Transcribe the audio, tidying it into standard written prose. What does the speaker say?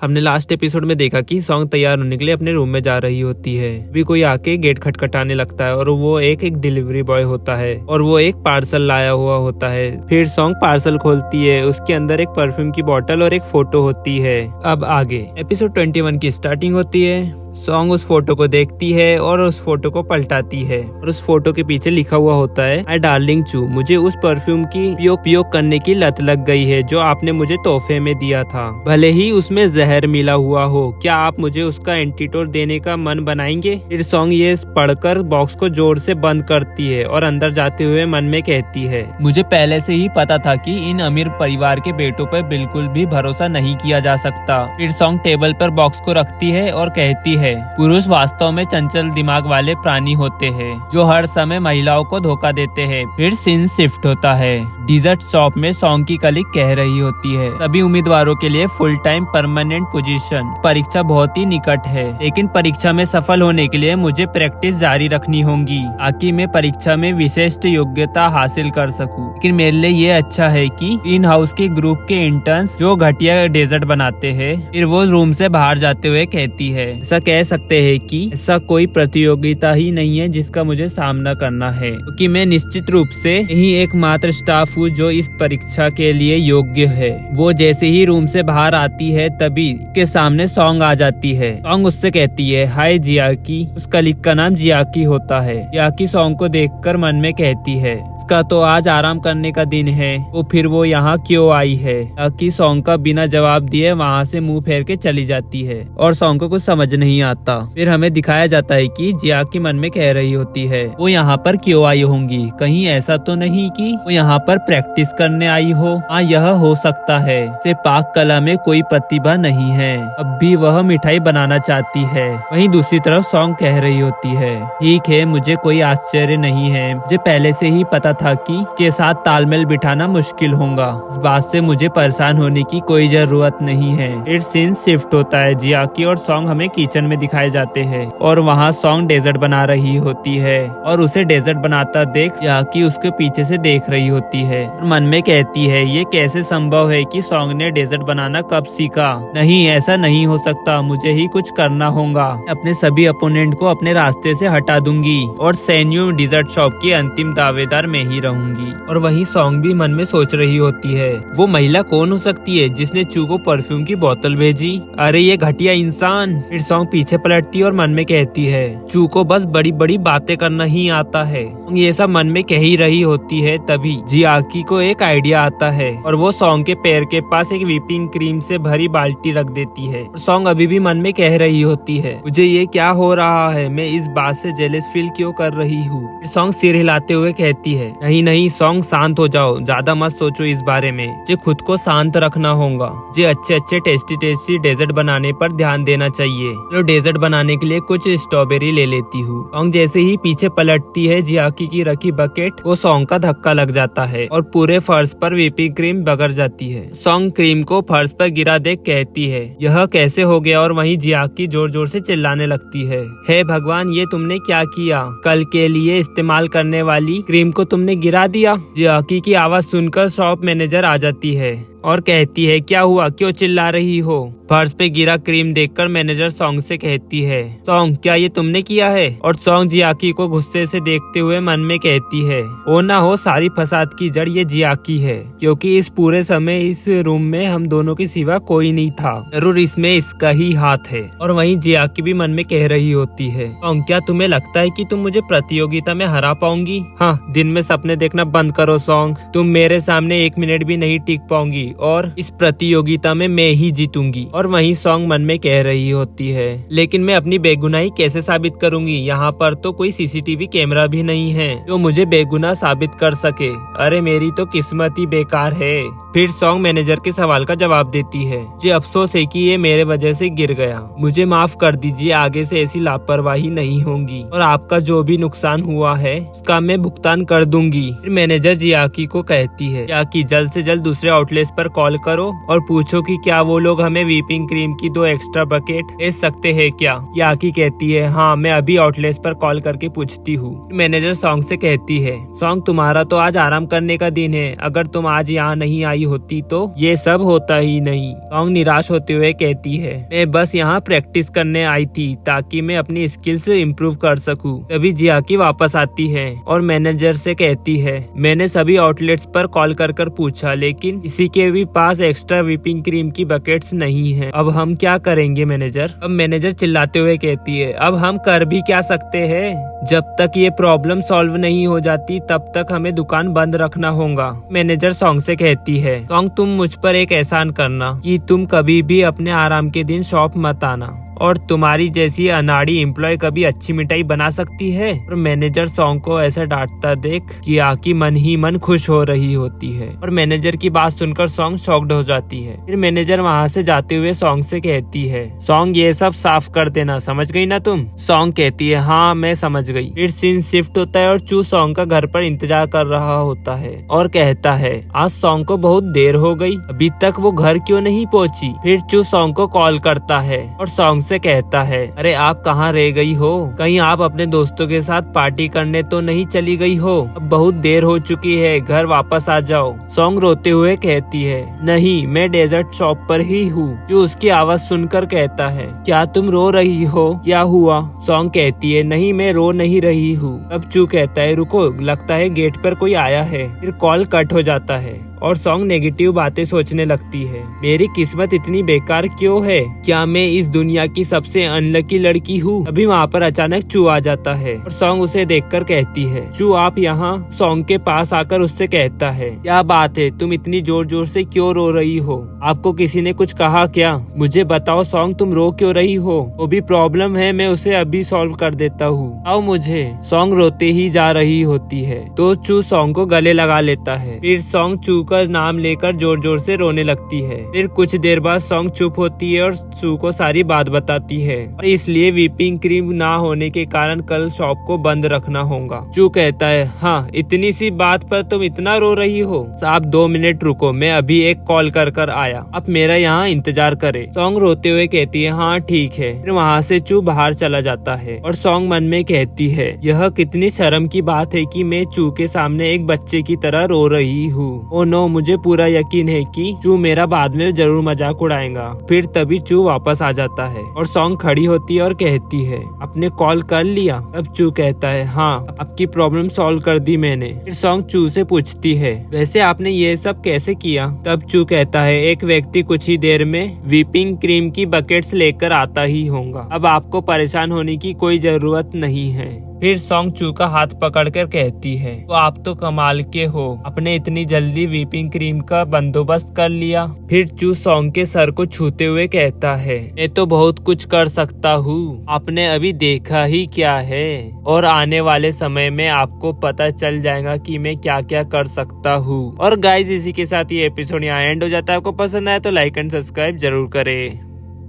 हमने last episode में देखा कि सॉन्ग तैयार होने के लिए अपने रूम में जा रही होती है। अभी कोई आके गेट खटखटाने लगता है और वो एक डिलीवरी बॉय होता है और वो एक पार्सल लाया हुआ होता है। फिर सॉन्ग पार्सल खोलती है, उसके अंदर एक परफ्यूम की बोतल और एक फोटो होती है। अब आगे एपिसोड 21 की स्टार्टिंग होती है। सॉन्ग उस फोटो को देखती है और उस फोटो को पलटाती है और उस फोटो के पीछे लिखा हुआ होता है, माय डार्लिंग चू, मुझे उस परफ्यूम की उपयोग करने की लत लग गई है जो आपने मुझे तोहफे में दिया था। भले ही उसमें जहर मिला हुआ हो, क्या आप मुझे उसका एंटीडोट देने का मन बनाएंगे? फिर सॉन्ग ये पढ़कर बॉक्स को जोर से बंद करती है और अंदर जाते हुए मन में कहती है, मुझे पहले से ही पता था कि इन अमीर परिवार के बेटों पर बिल्कुल भी भरोसा नहीं किया जा सकता। फिर सॉन्ग टेबल पर बॉक्स को रखती है और कहती है, पुरुष वास्तव में चंचल दिमाग वाले प्राणी होते हैं जो हर समय महिलाओं को धोखा देते हैं। फिर सीन शिफ्ट होता है। डिजर्ट शॉप में सॉन्ग की कलीग कह रही होती है, सभी उम्मीदवारों के लिए फुल टाइम परमानेंट पोजीशन, परीक्षा बहुत ही निकट है, लेकिन परीक्षा में सफल होने के लिए मुझे प्रैक्टिस जारी रखनी होगी ताकि मैं परीक्षा में विशिष्ट योग्यता हासिल कर सकूं। लेकिन मेरे लिए ये अच्छा है कि ग्रीन हाउस के ग्रुप के इंटर्न्स जो घटिया डेजर्ट बनाते हैं। फिर वो रूम से बाहर जाते हुए कहती है, ऐसा कह सकते हैं कि ऐसा कोई प्रतियोगिता ही नहीं है जिसका मुझे सामना करना है, क्योंकि मैं निश्चित रूप से यही एकमात्र स्टाफ हूँ जो इस परीक्षा के लिए योग्य है। वो जैसे ही रूम से बाहर आती है तभी के सामने सॉन्ग आ जाती है। सॉन्ग उससे कहती है, हाय जियाकी। उस कलीग का नाम जियाकी होता है। जियाकी सॉन्ग को देखकर मन में कहती है, का तो आज आराम करने का दिन है, तो फिर वो यहाँ क्यों आई है? ताकि सॉन्ग का बिना जवाब दिए वहाँ से मुंह फेर के चली जाती है और सॉन्ग को कुछ समझ नहीं आता। फिर हमें दिखाया जाता है कि जिया की मन में कह रही होती है, वो यहाँ पर क्यों आई होंगी? कहीं ऐसा तो नहीं कि वो यहाँ पर प्रैक्टिस करने आई हो? हाँ, यह हो सकता है। से पाक कला में कोई प्रतिभा नहीं है, अब भी वह मिठाई बनाना चाहती है। वहीं दूसरी तरफ सॉन्ग कह रही होती है, ठीक है, मुझे कोई आश्चर्य नहीं है, मुझे पहले से ही पता था कि के साथ तालमेल बिठाना मुश्किल होगा। इस बात से मुझे परेशान होने की कोई जरूरत नहीं है। फिर सीन शिफ्ट होता है। जियाकी और सॉन्ग हमें किचन में दिखाए जाते हैं और वहाँ सॉन्ग डेजर्ट बना रही होती है और उसे डेजर्ट बनाता देख जियाकी उसके पीछे से देख रही होती है और मन में कहती है, ये कैसे संभव है कि सॉन्ग ने डेजर्ट बनाना कब सीखा? नहीं, ऐसा नहीं हो सकता, मुझे ही कुछ करना होगा। अपने सभी अपोनेंट को अपने रास्ते से हटा दूंगी और सेन्यू डिजर्ट शॉप की अंतिम दावेदार में ही रहूंगी। और वही सॉन्ग भी मन में सोच रही होती है, वो महिला कौन हो सकती है जिसने चू को परफ्यूम की बोतल भेजी? अरे ये घटिया इंसान। फिर सॉन्ग पीछे पलटती है और मन में कहती है, चू को बस बड़ी बड़ी बातें करना ही आता है। ये सब मन में कह ही रही होती है तभी जियाकी को एक आइडिया आता है और वो सॉन्ग के पैर के पास एक व्हिपिंग क्रीम से भरी बाल्टी रख देती है। और सॉन्ग अभी भी मन में कह रही होती है, मुझे ये क्या हो रहा है, मैं इस बात से जेलस फील क्यों कर रही हूँ? सॉन्ग सिर हिलाते हुए कहती है, नहीं नहीं सॉन्ग, शांत हो जाओ, ज्यादा मत सोचो इस बारे में, जे खुद को शांत रखना होगा। जे अच्छे अच्छे टेस्टी डेजर्ट बनाने पर ध्यान देना चाहिए। तो डेजर्ट बनाने के लिए कुछ स्ट्रॉबेरी ले लेती हूँ। सॉन्ग जैसे ही पीछे पलटती है, जियाकी की रखी बकेट को सॉन्ग का धक्का लग जाता है और पूरे फर्श पर व्हिपिंग क्रीम बगर जाती है। सॉन्ग क्रीम को फर्श पर गिरा देख कहती है, यह कैसे हो गया? और वहीं जियाकी जोर जोर से चिल्लाने लगती है, हे भगवान, ये तुमने क्या किया? कल के लिए इस्तेमाल करने वाली क्रीम को तुमने गिरा दिया। जियाकी की आवाज सुनकर शॉप मैनेजर आ जाती है और कहती है, क्या हुआ, क्यों चिल्ला रही हो? फर्श पे गिरा क्रीम देखकर मैनेजर सॉन्ग से कहती है, सॉन्ग, क्या ये तुमने किया है? और सॉन्ग जियाकी को गुस्से से देखते हुए मन में कहती है, ओ ना हो, सारी फसाद की जड़ ये जियाकी है, क्योंकि इस पूरे समय इस रूम में हम दोनों के सिवा कोई नहीं था, जरूर इसमें इसका ही हाथ है। और वहीं जियाकी भी मन में कह रही होती है, सॉन्ग, क्या तुम्हें लगता है कि तुम मुझे प्रतियोगिता में हरा पाऊंगी? हाँ, दिन में सपने देखना बंद करो सॉन्ग, तुम मेरे सामने 1 मिनट भी नहीं टिक पाऊंगी और इस प्रतियोगिता में मैं ही जीतूंगी। और वहीं सॉन्ग मन में कह रही होती है, लेकिन मैं अपनी बेगुनाही कैसे साबित करूंगी? यहाँ पर तो कोई सीसीटीवी कैमरा भी नहीं है जो मुझे बेगुनाह साबित कर सके। अरे मेरी तो किस्मत ही बेकार है। फिर सॉन्ग मैनेजर के सवाल का जवाब देती है, जी अफसोस है कि ये मेरे वजह से गिर गया, मुझे माफ कर दीजिए, आगे से ऐसी लापरवाही नहीं होगी और आपका जो भी नुकसान हुआ है उसका मैं भुगतान कर दूंगी। फिर मैनेजर जियाकी को कहती है, जियाकी, जल्द से जल्द दूसरे आउटलेट पर कॉल करो और पूछो कि क्या वो लोग हमें व्हिपिंग क्रीम की 2 एक्स्ट्रा बकेट दे सकते हैं क्या। याकी कहती है हाँ मैं अभी आउटलेट्स पर कॉल करके पूछती हूँ। मैनेजर सॉन्ग से कहती है सॉन्ग तुम्हारा तो आज आराम करने का दिन है, अगर तुम आज यहाँ नहीं आई होती तो ये सब होता ही नहीं। सॉन्ग निराश होते हुए कहती है मैं बस यहाँ प्रैक्टिस करने आई थी ताकि मैं अपनी स्किल्स इम्प्रूव कर सकूं। तभी जियाकी वापस आती है और मैनेजर से कहती है मैंने सभी आउटलेट्स पर कॉल कर पूछा लेकिन किसी के भी पास एक्स्ट्रा व्हिपिंग क्रीम की बकेट्स नहीं है, अब हम क्या करेंगे मैनेजर। अब मैनेजर चिल्लाते हुए कहती है अब हम कर भी क्या सकते हैं, जब तक ये प्रॉब्लम सॉल्व नहीं हो जाती तब तक हमें दुकान बंद रखना होगा। मैनेजर सॉन्ग से कहती है सॉन्ग तुम मुझ पर एक एहसान करना कि तुम कभी भी अपने आराम के दिन शॉप मत आना और तुम्हारी जैसी अनाड़ी एम्प्लॉय कभी अच्छी मिठाई बना सकती है। और मैनेजर सॉन्ग को ऐसा डांटता देख कि आकी मन ही मन खुश हो रही होती है और मैनेजर की बात सुनकर सॉन्ग शॉक्ड हो जाती है। फिर मैनेजर वहाँ से जाते हुए सॉन्ग से कहती है सॉन्ग ये सब साफ कर देना, समझ गई ना तुम। सॉन्ग कहती है हाँ मैं समझ गई। फिर सीन शिफ्ट होता है और चू सॉन्ग का घर पर इंतजार कर रहा होता है और कहता है आज सॉन्ग को बहुत देर हो गई, अभी तक वो घर क्यों नहीं पहुँची। फिर चू सॉन्ग को कॉल करता है और सॉन्ग से कहता है अरे आप कहाँ रह गई हो, कहीं आप अपने दोस्तों के साथ पार्टी करने तो नहीं चली गई हो, अब बहुत देर हो चुकी है, घर वापस आ जाओ। सॉन्ग रोते हुए कहती है नहीं मैं डेजर्ट शॉप पर ही हूँ। जो उसकी आवाज सुनकर कहता है क्या तुम रो रही हो, क्या हुआ। सॉन्ग कहती है नहीं मैं रो नहीं रही हूँ। अब चू कहता है रुको लगता है गेट पर कोई आया है। फिर कॉल कट हो जाता है और सॉन्ग नेगेटिव बातें सोचने लगती है मेरी किस्मत इतनी बेकार क्यों है, क्या मैं इस दुनिया की सबसे अनलकी लड़की हूँ। अभी वहाँ पर अचानक चू आ जाता है और सॉन्ग उसे देखकर कहती है चू आप यहाँ। सॉन्ग के पास आकर उससे कहता है क्या बात है तुम इतनी जोर जोर से क्यों रो रही हो, आपको किसी ने कुछ कहा क्या, मुझे बताओ सॉन्ग तुम रो क्यों रही हो। वो भी प्रॉब्लम है मैं उसे अभी सॉल्व कर देता हूँ, आओ मुझे। सॉन्ग रोते ही जा रही होती है तो चू सॉन्ग को गले लगा लेता है। फिर सॉन्ग चू का नाम लेकर जोर जोर से रोने लगती है। फिर कुछ देर बाद सॉन्ग चुप होती है और चू को सारी बात बताती है और इसलिए व्हिपिंग क्रीम ना होने के कारण कल शॉप को बंद रखना होगा। चू कहता है हाँ इतनी सी बात पर तुम इतना रो रही हो, आप 2 मिनट रुको मैं अभी एक कॉल कर आया, आप मेरा यहाँ इंतजार करे। सॉन्ग रोते हुए कहती है हाँ ठीक है। फिर वहाँ से चू बाहर चला जाता है और सॉन्ग मन में कहती है यह कितनी शर्म की बात है कि मैं चू के सामने एक बच्चे की तरह रो रही हूँ। ओ नो मुझे पूरा यकीन है कि चू मेरा बाद में जरूर मजाक उड़ाएगा। फिर तभी चू वापस आ जाता है और सॉन्ग खड़ी होती है और कहती है आपने कॉल कर लिया। अब चू कहता है हाँ आपकी प्रॉब्लम सॉल्व कर दी मैंने। फिर सॉन्ग चू से पूछती है वैसे आपने ये सब कैसे किया। तब चू कहता है एक व्यक्ति कुछ ही देर में व्हिपिंग क्रीम की बकेट्स लेकर आता ही होगा, अब आपको परेशान होने की कोई जरूरत नहीं है। फिर सॉन्ग चू का हाथ पकड़कर कहती है तो आप तो कमाल के हो, आपने इतनी जल्दी व्हिपिंग क्रीम का बंदोबस्त कर लिया। फिर चू सॉन्ग के सर को छूते हुए कहता है मैं तो बहुत कुछ कर सकता हूँ, आपने अभी देखा ही क्या है और आने वाले समय में आपको पता चल जाएगा कि मैं क्या क्या कर सकता हूँ। और गाइज इसी के साथ ये एपिसोड यहाँ एंड हो जाता है। आपको पसंद आया तो लाइक एंड सब्सक्राइब जरूर करे।